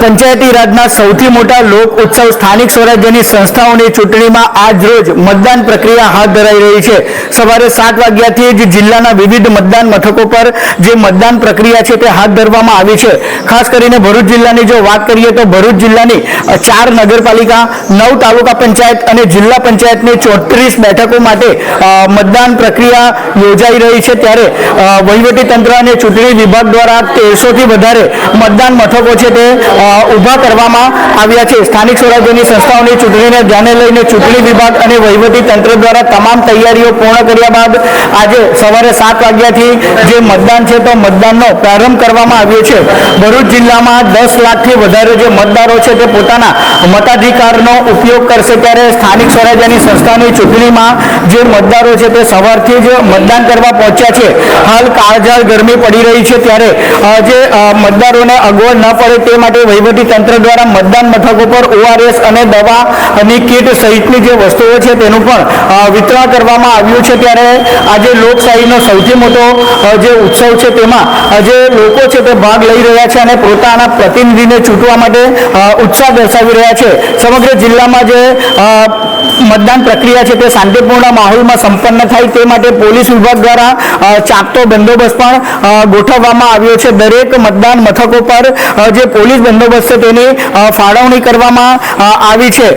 પંચાયતી રાજના સૌથી મોટા લોક ઉત્સવ સ્થાનિક સ્વરાજ્યની સંસ્થાઓની ચૂંટણીમાં આજ રોજ મતદાન પ્રક્રિયા હાથ ધરાઈ રહી છે। સવારે 7 વાગ્યાથી જ જિલ્લાના વિવિધ મતદાન મથકો પર જે મતદાન પ્રક્રિયા છે તે હાથ ધરવામાં આવી છે। ખાસ કરીને ભરૂચ જિલ્લાની જો વાત કરીએ તો ભરૂચ જિલ્લાની 4 નગરપાલિકા, 9 તાલુકા પંચાયત અને જિલ્લા પંચાયતની 34 બેઠકો માટે મતદાન પ્રક્રિયા યોજાઈ રહી છે। ત્યારે વહીવટીતંત્ર અને ચૂંટણી વિભાગ દ્વારા 1300થી વધારે મતદાન મથકો છે તે ઊભા કરવામાં આવ્યા છે। સ્થાનિક સ્વરાજ્યની સંસ્થાઓની ચૂંટણીને ધ્યાને લઈને ચૂંટણી વિભાગ અને વહીવટી તંત્ર દ્વારા તમામ તૈયારીઓ પૂર્ણ કર્યા બાદ આજે સવારે 7 વાગ્યાથી જે મતદાન છે તો મતદાનનો પ્રારંભ કરવામાં આવ્યો છે। ભરૂચ જિલ્લામાં 10 લાખથી વધારે જે મતદારો છે તે પોતાના મતાધિકારનો ઉપયોગ કરશે। ત્યારે સ્થાનિક સ્વરાજ્યની સંસ્થાઓની ચૂંટણીમાં જે મતદારો છે તે સવારથી જ મતદાન કરવા પહોંચ્યા છે। હાલ કાળઝાળ ગરમી પડી રહી છે ત્યારે જે મતદારોને અગવડ ન પડે તે માટે વહીવટી તંત્ર દ્વારા મતદાન મથકો પર ORS અને દવાની કીટ સહિતની જે વસ્તુઓ છે તેનું પણ વિતરણ કરવામાં આવ્યું છે। ત્યારે આજે લોકશાહીનો સૌથી મોટો જે ઉત્સવ છે તેમાં જે લોકો છે તે ભાગ લઈ રહ્યા છે અને પોતાના પ્રતિનિધિને ચૂંટવા માટે ઉત્સાહ દર્શાવી રહ્યા છે। સમગ્ર જિલ્લામાં જે મતદાન પ્રક્રિયા છે તે શાંતિપૂર્ણ માહોલમાં સંપન્ન થાય તે માટે પોલીસ વિભાગ દ્વારા ચાપતો બંદોબસ્ત પણ ગોઠવવામાં આવ્યો છે। દરેક મતદાન મથકો પર જે પોલીસ બંદોબસ્ત છે તેની ફાળવણી કરવામાં આવી છે।